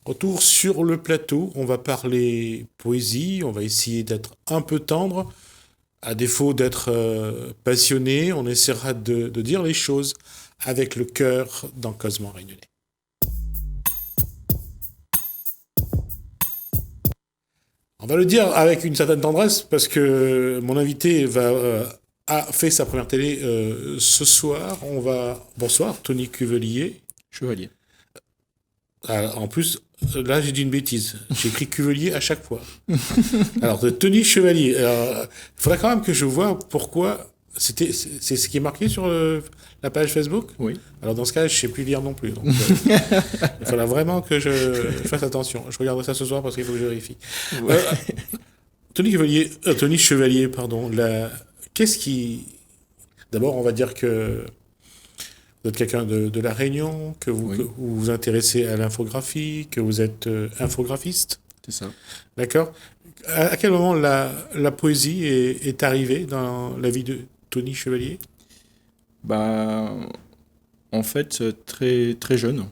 Retour sur le plateau, on va parler poésie, on va essayer d'être un peu tendre. À défaut d'être passionné, on essaiera de dire les choses avec le cœur dans Cosmo Réunionnais. On va le dire avec une certaine tendresse parce que mon invité a fait sa première télé ce soir. Bonsoir, Tony Cuvelier. Chevalier. En plus, là j'ai dit une bêtise. J'ai écrit Cuvelier à chaque fois. Alors, de Tony Chevalier. Il faudrait quand même que je vois pourquoi. C'est ce qui est marqué sur la page Facebook. Oui. Alors dans ce cas, je ne sais plus lire non plus. Donc, il faudra vraiment que je fasse attention. Je regarderai ça ce soir parce qu'il faut que je vérifie. Ouais. Tony Chevalier, pardon. Qu'est-ce qui... D'abord, on va dire que vous êtes quelqu'un de La Réunion, que vous vous intéressez à l'infographie, que vous êtes infographiste. C'est ça. D'accord. À quel moment la poésie est arrivée dans la vie de Tony Chevalier? Bah, en fait, très, très jeune.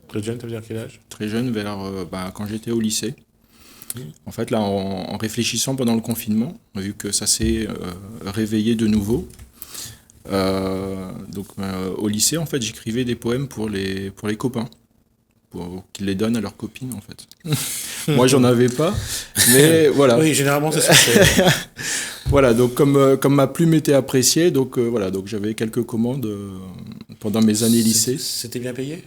Très jeune, ça veut dire quel âge? Très jeune, quand j'étais au lycée. En fait, là, en réfléchissant pendant le confinement, vu que ça s'est réveillé de nouveau, au lycée, en fait, j'écrivais des poèmes pour les copains, pour qu'ils les donnent à leurs copines, en fait. Moi, j'en avais pas, mais voilà. Oui, généralement, c'est ça. C'est... Voilà, donc comme ma plume était appréciée, donc j'avais quelques commandes pendant mes années lycée. C'était bien payé?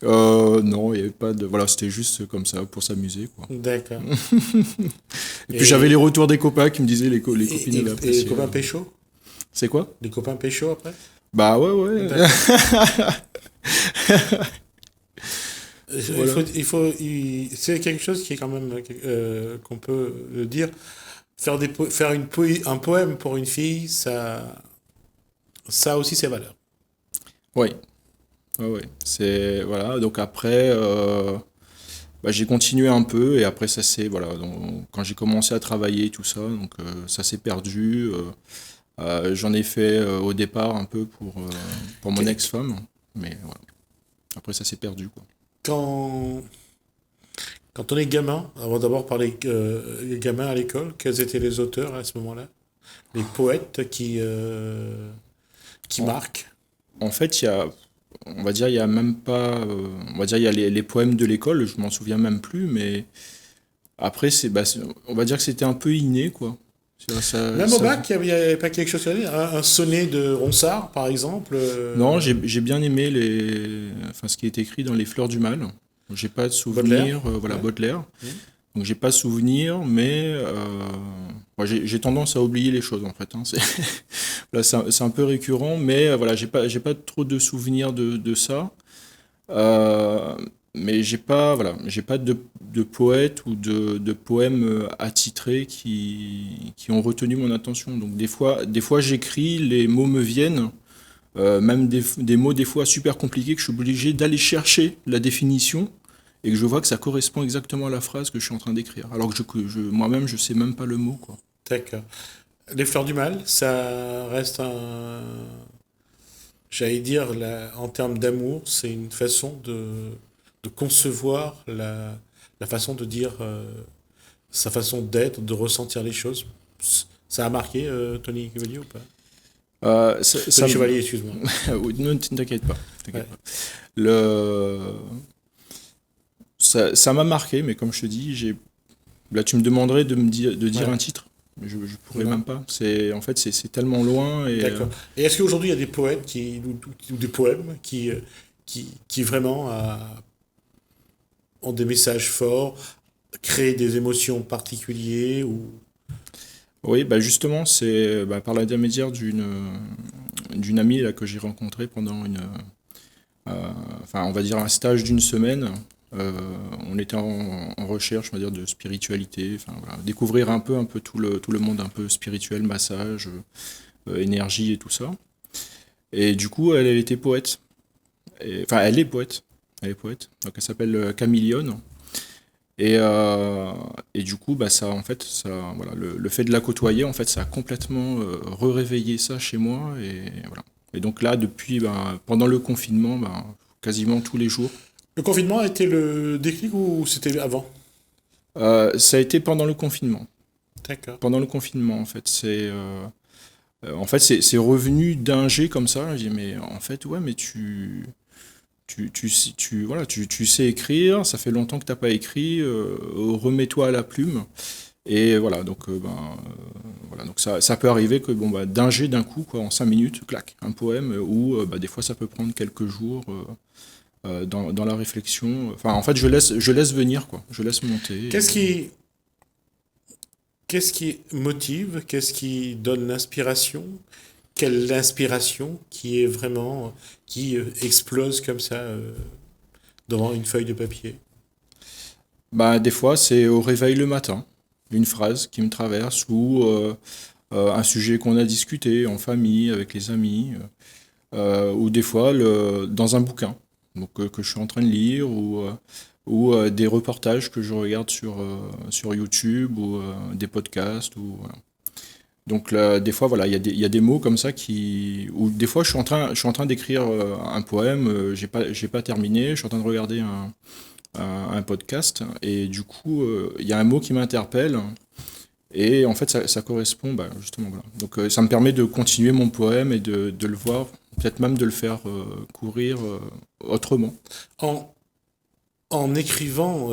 Non, il n'y avait pas de... Voilà, c'était juste comme ça, pour s'amuser, quoi. D'accord. Et puis j'avais les retours des copains qui me disaient les copines avaient apprécié. Et les copains pécho? C'est quoi? Les copains pécho après? Bah ouais. Voilà. C'est quelque chose qui est quand même qu'on peut le dire. Faire un poème pour une fille, ça a aussi ses valeurs. Oui. Ouais. C'est voilà. Donc après, j'ai continué un peu et après ça s'est voilà. Donc, quand j'ai commencé à travailler tout ça, donc ça s'est perdu. J'en ai fait au départ un peu pour mon ex-femme, mais voilà. Après ça s'est perdu, quoi. Quand on est gamin, on va d'abord parler les gamins à l'école, quels étaient les auteurs à ce moment-là? Les poètes qui marquent? En fait, on va dire, il y a même pas, on va dire, il y a les poèmes de l'école, je m'en souviens même plus, mais après, on va dire que c'était un peu inné, quoi. Même au bac, il n'y avait pas quelque chose à dire. Un sonnet de Ronsard, par exemple. Non, j'ai bien aimé ce qui est écrit dans Les Fleurs du Mal. J'ai pas de souvenir, Baudelaire. Donc j'ai pas de souvenir, mais j'ai tendance à oublier les choses en fait. Hein. Là, c'est un peu récurrent, mais voilà, j'ai pas trop de souvenirs de ça. Mais j'ai pas de poètes ou de poèmes attitrés qui ont retenu mon attention. Donc des fois j'écris, les mots me viennent, même des mots des fois super compliqués que je suis obligé d'aller chercher la définition et que je vois que ça correspond exactement à la phrase que je suis en train d'écrire. Alors que moi-même je sais même pas le mot, quoi. D'accord. Les Fleurs du Mal, ça reste j'allais dire, en termes d'amour, c'est une façon de concevoir la façon de dire, sa façon d'être, de ressentir les choses. Ça a marqué Tony Chevalier ou pas? Tony Chevalier, excuse-moi. Non, t'inquiète pas. Ouais. Ça m'a marqué, mais comme je te dis, là tu me demanderais de dire un titre. Je pourrais même pas. En fait, c'est tellement loin. D'accord. Et est-ce qu'aujourd'hui il y a des poètes ou des poèmes qui vraiment ont des messages forts, créent des émotions particulières ou... Oui, justement, c'est par l'intermédiaire d'une amie là, que j'ai rencontrée pendant on va dire un stage d'une semaine. On était en recherche, on va dire, de spiritualité, voilà, découvrir un peu tout le monde un peu spirituel, massage, énergie et tout ça. Et du coup, elle était poète. Elle est poète. Donc elle s'appelle Camillion. Et du coup, voilà, le fait de la côtoyer, en fait, ça a complètement réveillé ça chez moi. Et voilà. Et donc là, depuis, pendant le confinement, quasiment tous les jours. Le confinement a été le déclic ou c'était avant? Ça a été pendant le confinement. D'accord. Pendant le confinement, en fait, c'est revenu d'un jet comme ça. J'ai dit, mais en fait, ouais, mais voilà, tu sais écrire, ça fait longtemps que t'as pas écrit, remets-toi à la plume. Et voilà, donc, voilà, donc ça peut arriver que bon, bah, d'un jet d'un coup, quoi, en 5 minutes, clac, un poème, ou bah, des fois ça peut prendre quelques jours dans la réflexion. Enfin, en fait, je laisse venir, quoi, je laisse monter. Qu'est-ce qui, qu'est-ce qui motive? Qu'est-ce qui donne l'inspiration? Quelle l'inspiration qui est vraiment, qui explose comme ça devant une feuille de papier? Bah, des fois, c'est au réveil le matin, une phrase qui me traverse, ou un sujet qu'on a discuté en famille, avec les amis, ou des fois dans un bouquin donc, que je suis en train de lire, ou des reportages que je regarde sur YouTube, ou des podcasts. Voilà. Donc là, des fois, voilà, il y a des mots comme ça ou des fois, je suis en train d'écrire un poème, j'ai pas terminé, je suis en train de regarder un podcast, et du coup, il y a un mot qui m'interpelle, et en fait, ça correspond, bah, justement, voilà. Donc, ça me permet de continuer mon poème et de le voir, peut-être même de le faire courir autrement. En, en écrivant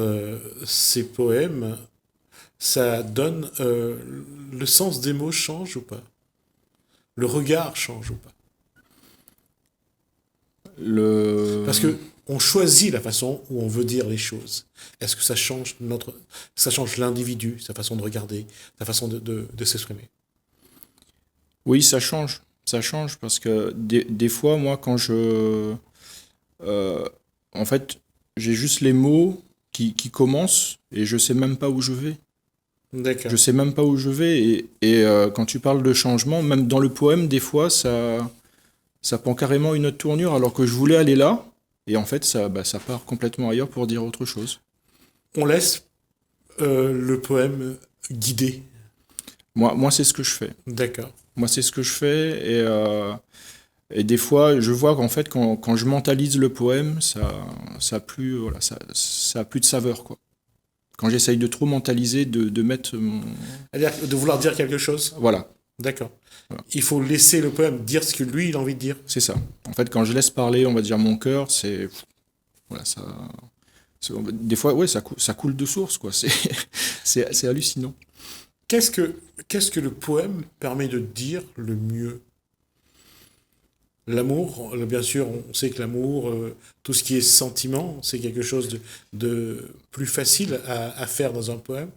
ces poèmes, ça donne le sens des mots change ou pas? Le regard change ou pas? Parce Le... que on choisit la façon où on veut dire les choses. Est-ce que ça change l'individu, sa façon de regarder, sa façon de s'exprimer? Oui, ça change. Ça change parce que des fois, moi, euh, en fait, j'ai juste les mots qui commencent et je sais même pas où je vais. Je D'accord. sais même pas où je vais, quand tu parles de changement, même dans le poème, des fois, ça prend carrément une autre tournure alors que je voulais aller là, et en fait, ça part complètement ailleurs pour dire autre chose. On laisse le poème guider. Moi, c'est ce que je fais. D'accord. Moi, c'est ce que je fais, et des fois, je vois qu'en fait, quand je mentalise le poème, ça a plus, voilà, ça a plus de saveur, quoi. Quand j'essaye de trop mentaliser, de mettre mon... C'est-à-dire de vouloir dire quelque chose. Voilà, D'accord. voilà. Il faut laisser le poème dire ce que lui, il a envie de dire. C'est ça. En fait, quand je laisse parler, on va dire, mon cœur, voilà, des fois, ouais, ça coule de source, quoi. C'est hallucinant. Qu'est-ce que, qu'est-ce que le poème permet de dire le mieux? L'amour, bien sûr, on sait que l'amour, tout ce qui est sentiment, c'est quelque chose de plus facile à faire dans un poème.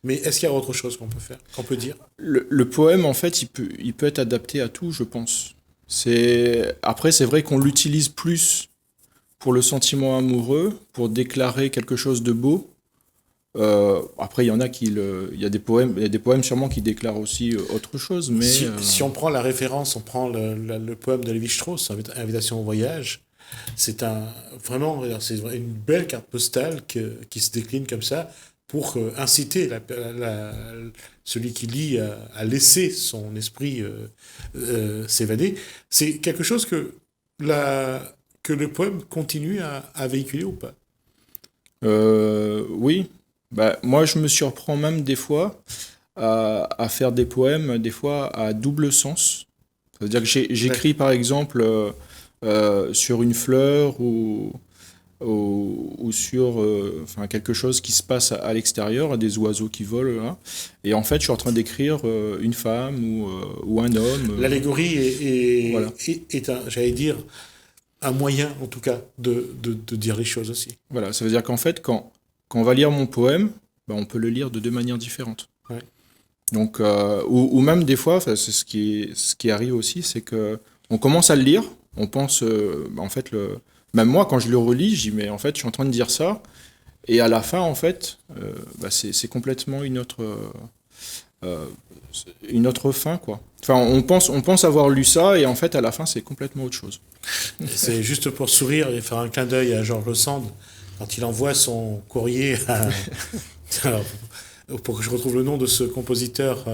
Mais est-ce qu'il y a autre chose qu'on peut faire, qu'on peut dire? Le poème, en fait, il peut être adapté à tout, je pense. Après, c'est vrai qu'on l'utilise plus pour le sentiment amoureux, pour déclarer quelque chose de beau. Après, il y a des poèmes sûrement qui déclarent aussi autre chose, mais Si on prend la référence, on prend le poème de Lévi-Strauss, Invitation au voyage, c'est vraiment, c'est une belle carte postale qui se décline comme ça pour inciter celui qui lit à laisser son esprit s'évader. C'est quelque chose que le poème continue à véhiculer ou pas? oui. Bah, moi, je me surprends même des fois à faire des poèmes, des fois à double sens. C'est-à-dire que j'écris par exemple sur une fleur, ou sur enfin, quelque chose qui se passe à l'extérieur, des oiseaux qui volent là. Et en fait, je suis en train d'écrire une femme, ou un homme. L'allégorie Voilà. j'allais dire, un moyen, en tout cas, de dire les choses aussi. Voilà. Ça veut dire qu'en fait, quand on va lire mon poème, ben, on peut le lire de deux manières différentes. Ouais. Donc, ou même des fois, enfin, c'est ce qui arrive aussi, c'est que on commence à le lire, on pense, en fait, même moi, quand je le relis, je dis, mais en fait, je suis en train de dire ça, et à la fin, en fait, bah, c'est complètement euh, une autre fin, quoi. Enfin, on pense avoir lu ça, et en fait, à la fin, c'est complètement autre chose. C'est juste pour sourire et faire un clin d'œil à Georges Sand quand il envoie son courrier à... Alors, pour que je retrouve le nom de ce compositeur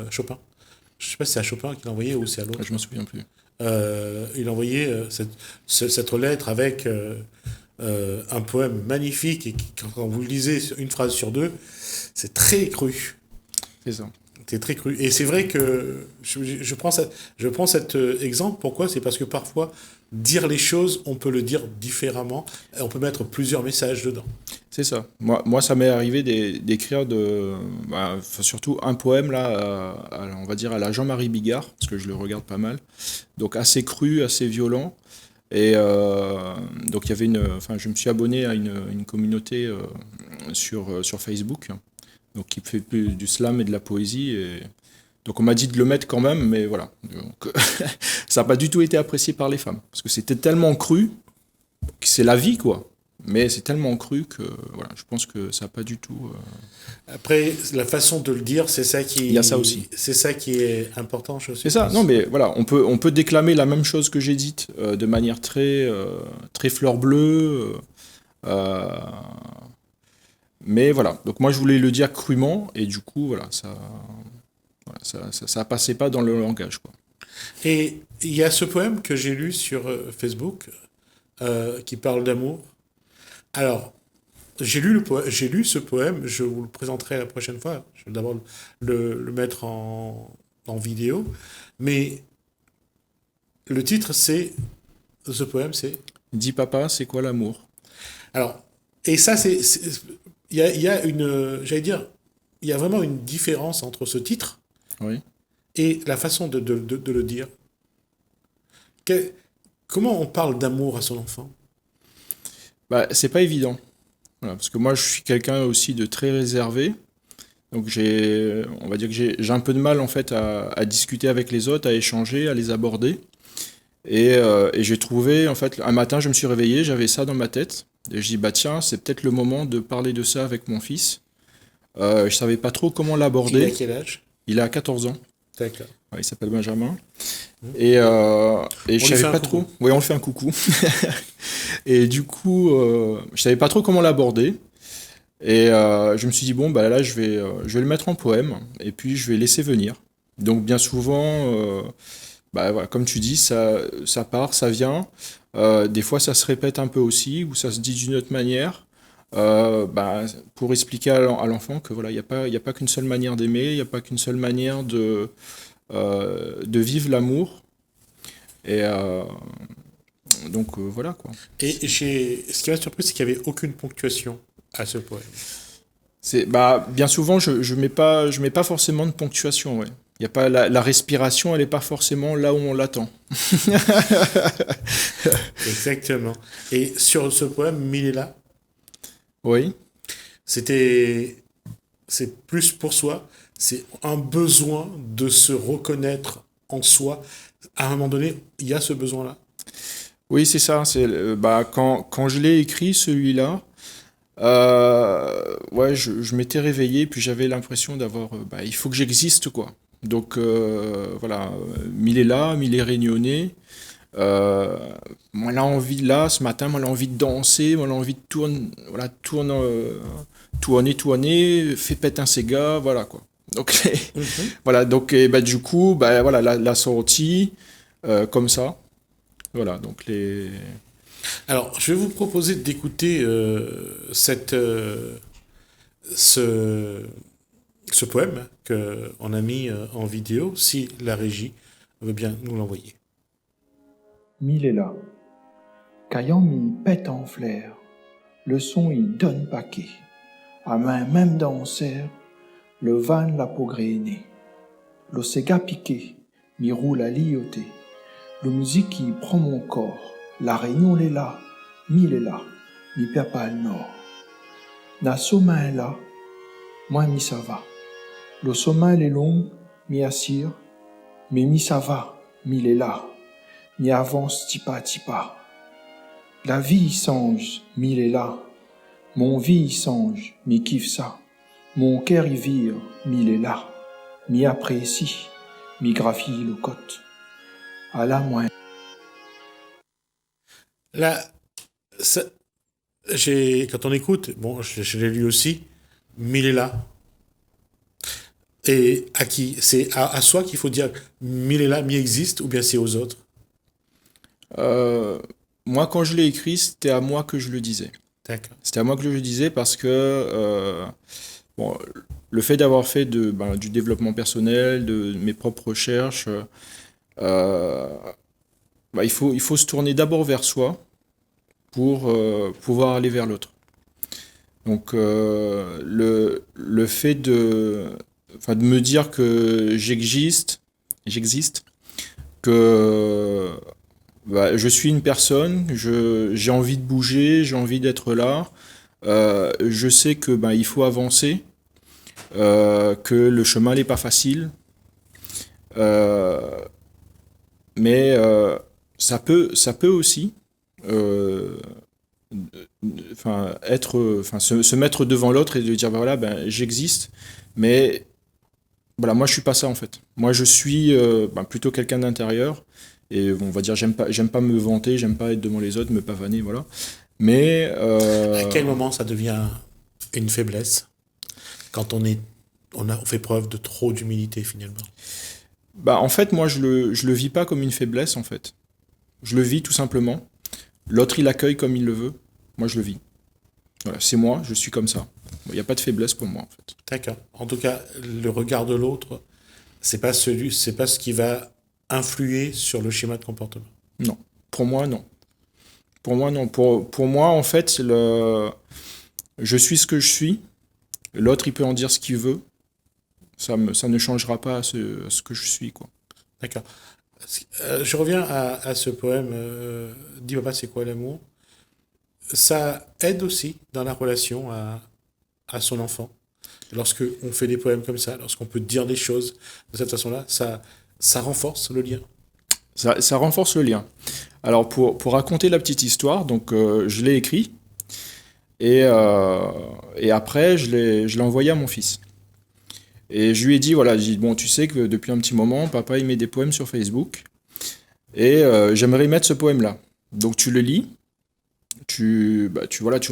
Chopin. Je sais pas si c'est à Chopin qu'il a envoyé ou c'est à l'autre. Je m'en souviens plus. Il a envoyé cette lettre avec un poème magnifique et quand vous le lisez une phrase sur deux, c'est très cru. C'est ça. C'est très cru. Et c'est vrai que je prends cet exemple. Pourquoi? C'est parce que parfois, dire les choses, on peut le dire différemment. Et on peut mettre plusieurs messages dedans. C'est ça. Moi, ça m'est arrivé d'écrire enfin, surtout un poème là, on va dire à la Jean-Marie Bigard, parce que je le regarde pas mal. Donc assez cru, assez violent. Et donc il y avait enfin, je me suis abonné à une communauté sur Facebook, donc qui fait plus du slam et de la poésie. Et donc on m'a dit de le mettre quand même, mais voilà. Donc, ça n'a pas du tout été apprécié par les femmes, parce que c'était tellement cru, que c'est la vie quoi. Mais c'est tellement cru que voilà, je pense que ça n'a pas du tout. Après, la façon de le dire, Il y a ça aussi. c'est ça qui est important, je C'est ça. suppose. Non, mais voilà, on peut déclamer la même chose que j'ai dite de manière très fleur bleue. Euh, mais voilà. Donc moi, je voulais le dire crûment et du coup, ça passait pas dans le langage, quoi. Et il y a ce poème que j'ai lu sur Facebook qui parle d'amour. Alors, j'ai lu ce poème, je vous le présenterai la prochaine fois. Je vais d'abord le mettre en vidéo. Mais le titre, c'est. Ce poème, c'est. Dis papa, c'est quoi l'amour? Alors, et ça, il y a une. J'allais dire, il y a vraiment une différence entre ce titre Oui. et la façon de le dire. Que- Comment on parle d'amour à son enfant? Bah, c'est pas évident. Voilà, parce que moi, je suis quelqu'un aussi de très réservé. Donc on va dire que j'ai un peu de mal en fait à discuter avec les autres, à échanger, à les aborder. Et j'ai trouvé, en fait, un matin, je me suis réveillé, j'avais ça dans ma tête. Et je dis, bah tiens, c'est peut-être le moment de parler de ça avec mon fils. Je savais pas trop comment Il a l'aborder. quel âge? Il a 14 ans. D'accord. Ouais, il s'appelle Benjamin. Hmm. Et je On lui fait savais un pas coucou. trop. Oui, on le fait un coucou. Et du coup, je savais pas trop comment l'aborder. Et je me suis dit, bon, bah là, je vais le mettre en poème. Et puis, je vais laisser venir. Donc, bien souvent, bah, voilà, comme tu dis, ça part, ça vient. Des fois, ça se répète un peu aussi, ou ça se dit d'une autre manière. Bah, pour expliquer à l'enfant que voilà, il y a pas qu'une seule manière d'aimer, il n'y a pas qu'une seule manière de vivre l'amour. Et donc voilà quoi. Et ce qui m'a surpris, c'est qu'il n'y avait aucune ponctuation à ce poème. Bah, bien souvent, je mets pas forcément de ponctuation, ouais. Il y a pas la respiration, elle est pas forcément là où on l'attend. Exactement. Et sur ce poème, Mille est là, Oui. c'était, c'est plus pour soi, c'est un besoin de se reconnaître en soi. À un moment donné, il y a ce besoin-là. Oui, c'est ça. Bah, quand je l'ai écrit, celui-là, ouais, je m'étais réveillé, puis j'avais l'impression d'avoir. Bah, il faut que j'existe, quoi. Donc, voilà, mille est là, mille est réunionnais. Euh, Moi, là, envie, là, ce matin, moi, j'ai envie de danser, moi, j'ai envie de tourner, voilà, tourner, fait péter un Sega, voilà, quoi. Donc, Mhm. voilà, donc, et, bah, du coup, bah, voilà, la sortie, comme ça. Voilà, donc Alors, je vais vous proposer d'écouter ce, ce poème qu'on a mis en vidéo, si la régie veut bien nous l'envoyer. Mille est là. Caillant m'y pète en flair. Le son y donne paquet. À main même dans serre, le van la pogréné. Le sega piqué, m'y roule à lioter. Le musique qui prend mon corps. La réunion l'est là, mille est là, m'y perd pas le nord. Na sommeil est là, moi mi ça va. Le sommeil est long, mi assire, mais mi ça va, mille est là, mi avance tipa. La vie songe, mille est là. Mon vie songe, mi kiffe ça. Mon cœur y vire, mille est là. Mi apprécie, mi graphie le côte. À la moins. Là, ça- quand on écoute, bon, je l'ai lu aussi, Mille est là. Et à qui? C'est à soi qu'il faut dire Mille est là, mi existe, ou bien c'est aux autres? moi, quand je l'ai écrit, c'était à moi que je le disais. D'accord. C'était à moi que je le disais parce que bon, le fait d'avoir fait du développement personnel, de mes propres recherches, euh, il faut se tourner d'abord vers soi pour pouvoir aller vers l'autre. Donc le fait de me dire que j'existe, que je suis une personne, j'ai envie de bouger, j'ai envie d'être là, je sais que il faut avancer, que le chemin n'est pas facile, euh, mais ça peut aussi euh, se mettre devant l'autre et de dire voilà, j'existe, mais voilà, moi je suis pas ça en fait. Moi je suis plutôt quelqu'un d'intérieur et on va dire j'aime pas me vanter, j'aime pas être devant les autres, me pavaner, voilà. Mais À quel moment ça devient une faiblesse quand on fait preuve de trop d'humilité finalement? en fait moi je le vis pas comme une faiblesse en fait. Je le vis tout simplement. L'autre il l'accueille comme il le veut. Moi je le vis. Voilà, c'est moi, je suis comme ça. Il n'y a pas de faiblesse pour moi en fait. D'accord. En tout cas, le regard de l'autre, c'est pas ce qui va influer sur le schéma de comportement. Non, pour moi non. Pour moi non. Pour moi en fait je suis ce que je suis. L'autre il peut en dire ce qu'il veut. Ça ne changera pas à ce que je suis quoi. D'accord. Je reviens à ce poème Dis papa, c'est quoi l'amour? Ça aide aussi dans la relation à son enfant. Lorsque on fait des poèmes comme ça, lorsqu'on peut dire des choses de cette façon-là, ça renforce le lien. Ça renforce le lien. Alors pour raconter la petite histoire, donc je l'ai écrit et après je l'ai envoyé à mon fils. Et je lui ai dit voilà, j'ai dit bon tu sais que depuis un petit moment papa il met des poèmes sur Facebook et j'aimerais mettre ce poème-là. Donc tu le lis, tu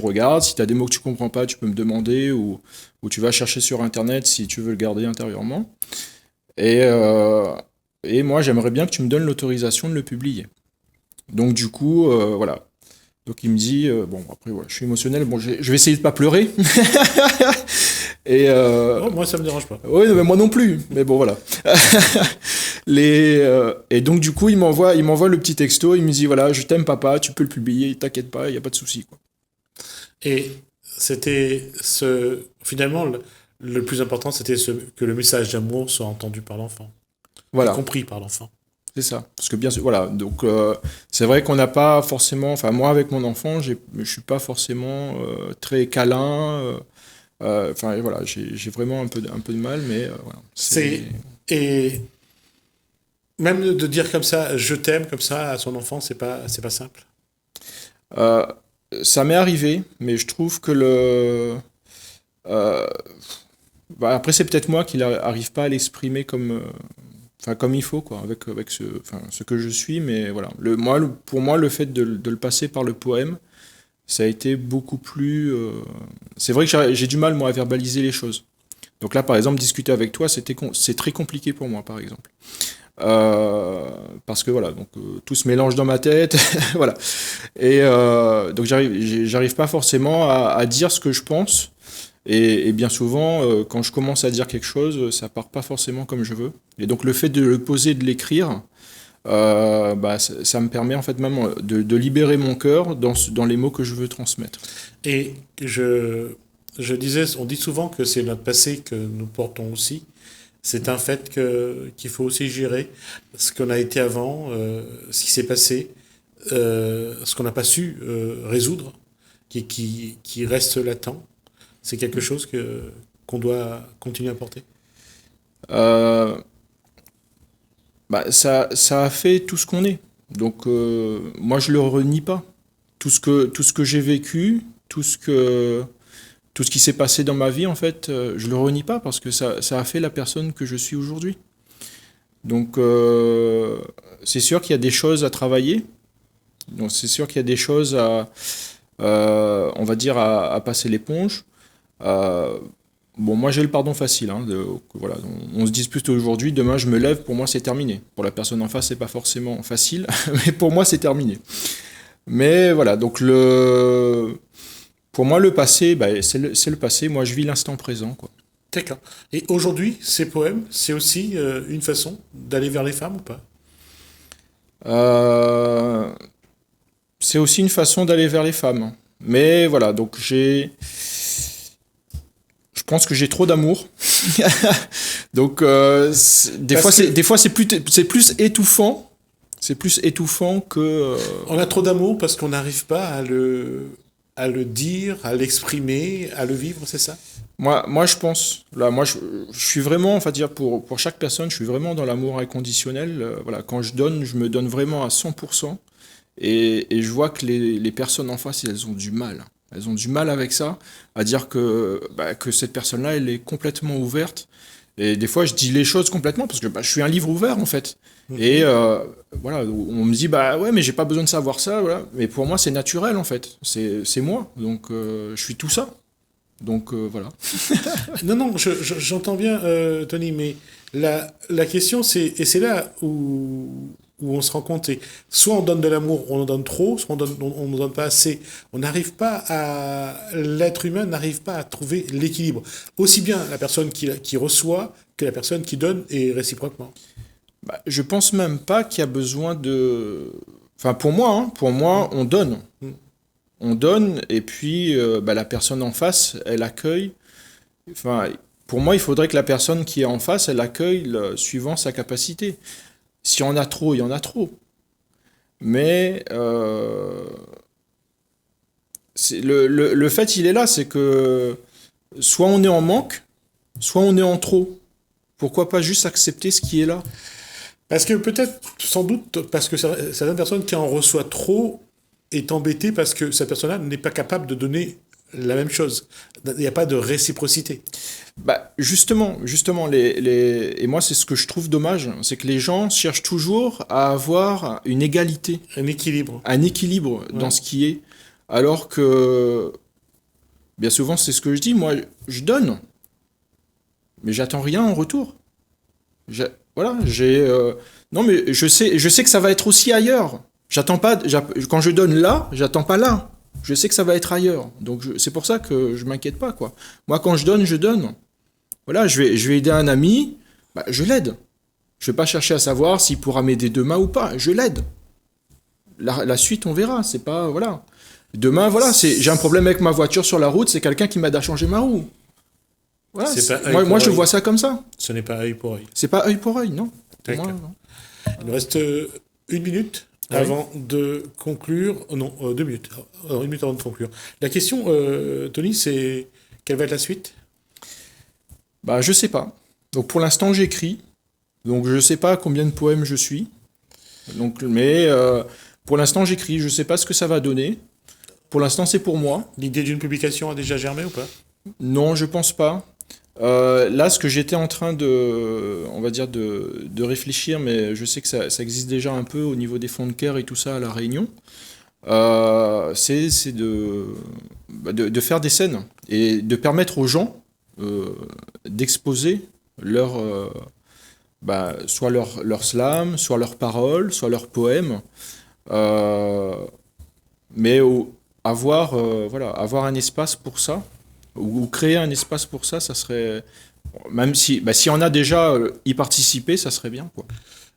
regardes, si tu as des mots que tu comprends pas, tu peux me demander ou tu vas chercher sur internet si tu veux le garder intérieurement. Et, euh, et moi j'aimerais bien que tu me donnes l'autorisation de le publier. Donc du coup, voilà. Donc il me dit, bon après voilà, je suis émotionnel, bon je vais essayer de pas pleurer. Et Oh, moi, ça me dérange pas. oui, mais moi non plus. Mais bon voilà. Et donc du coup il m'envoie le petit texto, il me dit voilà, je t'aime papa, tu peux le publier, t'inquiète pas, il y a pas de souci quoi. Et finalement, le plus important, c'était que le message d'amour soit entendu par l'enfant, et Voilà. compris par l'enfant. C'est ça. Parce que bien sûr, voilà. Donc, c'est vrai qu'on n'a pas forcément. Enfin, moi, avec mon enfant, je suis pas forcément très câlin. Enfin, voilà, j'ai vraiment un peu de mal, mais voilà. C'est, et même de dire comme ça, je t'aime comme ça à son enfant, c'est pas simple. Euh, Ça m'est arrivé, mais je trouve que euh, après, c'est peut-être moi qui n'arrive pas à l'exprimer comme il faut, quoi, avec ce que je suis. Mais voilà. Pour moi, le fait de le passer par le poème, ça a été beaucoup plus. C'est vrai que j'ai du mal, moi, à verbaliser les choses. Donc là, par exemple, discuter avec toi, c'est très compliqué pour moi, par exemple. Parce que voilà, donc tout se mélange dans ma tête, voilà. Et donc j'arrive pas forcément à dire ce que je pense. Et bien souvent, quand je commence à dire quelque chose, ça part pas forcément comme je veux. Et donc le fait de le poser, de l'écrire, ça me permet en fait même de libérer mon cœur dans les mots que je veux transmettre. Et je disais, on dit souvent que c'est notre passé que nous portons aussi. C'est un fait qu'il faut aussi gérer ce qu'on a été avant, ce qui s'est passé, ce qu'on n'a pas su résoudre, qui reste latent. C'est quelque chose qu'on doit continuer à porter. Euh, ça a fait tout ce qu'on est. Donc moi je le renie pas. Tout ce que j'ai vécu, tout ce qui s'est passé dans ma vie en fait, je le renie pas parce que ça a fait la personne que je suis aujourd'hui. Donc c'est sûr qu'il y a des choses à travailler. Donc c'est sûr qu'il y a des choses on va dire à passer l'éponge. Euh, Bon, moi j'ai le pardon facile. Hein, voilà, on se dispute aujourd'hui, demain je me lève, pour moi c'est terminé. Pour la personne en face, c'est pas forcément facile, mais pour moi c'est terminé. Mais voilà, donc pour moi, le passé, c'est le passé. Moi, je vis l'instant présent, quoi. D'accord. Et aujourd'hui, ces poèmes, c'est aussi une façon d'aller vers les femmes ou pas? Euh, c'est aussi une façon d'aller vers les femmes. Mais voilà, donc je pense que j'ai trop d'amour. Donc des fois c'est plus étouffant. C'est plus étouffant que On a trop d'amour parce qu'on n'arrive pas à le dire, à l'exprimer, à le vivre, c'est ça? moi je pense là je suis vraiment enfin dire pour chaque personne, je suis vraiment dans l'amour inconditionnel. Voilà, quand je donne, je me donne vraiment à 100%. Et je vois que les personnes en face, elles ont du mal. Elles ont du mal avec ça, à dire que cette personne-là, elle est complètement ouverte. Et des fois, je dis les choses complètement, parce que je suis un livre ouvert, en fait. Et Mhm. voilà, on me dit, bah ouais, mais j'ai pas besoin de savoir ça. Voilà. Mais pour moi, c'est naturel, en fait. C'est moi. Donc, je suis tout ça. Donc, voilà. Non, non, j'entends bien, Tony, mais la question, c'est, et c'est là où on se rend compte, c'est soit on donne de l'amour, on en donne trop, soit on ne donne pas assez. On n'arrive pas l'être humain n'arrive pas à trouver l'équilibre. Aussi bien la personne qui reçoit que la personne qui donne et réciproquement. Bah, je pense même pas qu'il y a besoin de. Enfin, pour moi, on donne. Mm. On donne, et puis la personne en face, elle accueille. Enfin, pour moi, il faudrait que la personne qui est en face, elle accueille suivant sa capacité. Si on a trop, il y en a trop. Mais le fait, il est là, c'est que soit on est en manque, soit on est en trop. Pourquoi pas juste accepter ce qui est là? Parce que peut-être, sans doute, parce que certaines personnes qui en reçoit trop est embêtée parce que cette personne-là n'est pas capable de donner la même chose. Il n'y a pas de réciprocité. Bah, justement, et moi, c'est ce que je trouve dommage, c'est que les gens cherchent toujours à avoir une égalité, Un équilibre. un équilibre dans Ouais. ce qui est, alors que, bien souvent, c'est ce que je dis, moi, je donne, mais j'attends rien en retour. J'ai- voilà, non, mais je sais que ça va être aussi ailleurs. J'attends pas, quand je donne là, j'attends pas là. Je sais que ça va être ailleurs. Donc, c'est pour ça que je m'inquiète pas, quoi. Moi, quand je donne, je donne. Voilà, je vais aider un ami, bah, je l'aide. Je vais pas chercher à savoir s'il pourra m'aider demain ou pas. Je l'aide. La suite, on verra. C'est pas, voilà. Demain, voilà, j'ai un problème avec ma voiture sur la route, c'est quelqu'un qui m'aide à changer ma roue. Voilà, C'est pas œil moi, pour je œil. vois ça comme ça. Ce n'est pas œil pour œil. C'est pas œil pour œil, non. Pour moi, D'accord. non. Il nous reste une minute Ouais. avant de conclure. Non, 2 minutes. Une minute avant de conclure. La question, Tony, c'est quelle va être la suite? Bah, je sais pas. Donc, pour l'instant, j'écris. Donc, je sais pas combien de poèmes je suis. Donc, mais pour l'instant, j'écris. Je sais pas ce que ça va donner. Pour l'instant, c'est pour moi. L'idée d'une publication a déjà germé ou pas? Non, je pense pas. Là, ce que j'étais en train on va dire, de réfléchir, mais je sais que ça existe déjà un peu au niveau des fonds de care et tout ça à La Réunion, c'est de faire des scènes et de permettre aux gens d'exposer leur, soit leur slam, soit leurs paroles, soit leurs poèmes, euh, mais voilà, avoir un espace pour ça ou créer un espace pour ça, ça serait. Même si on a déjà y participé, ça serait bien, quoi.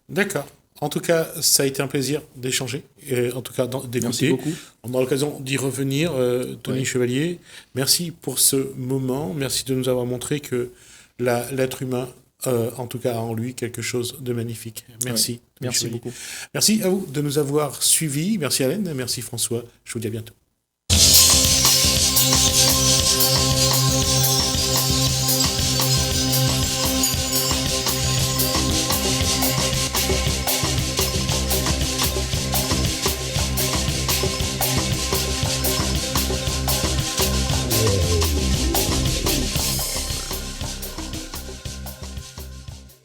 D'accord. En tout cas, ça a été un plaisir d'échanger, et en tout cas Merci d'écouter. beaucoup. On aura l'occasion d'y revenir, Tony Ouais. Chevalier. Merci pour ce moment. Merci de nous avoir montré que l'être humain, en tout cas, a en lui quelque chose de magnifique. Ouais. Merci, Tony Merci Chevalier. beaucoup. Merci à vous de nous avoir suivis. Merci Alain, merci François. Je vous dis à bientôt.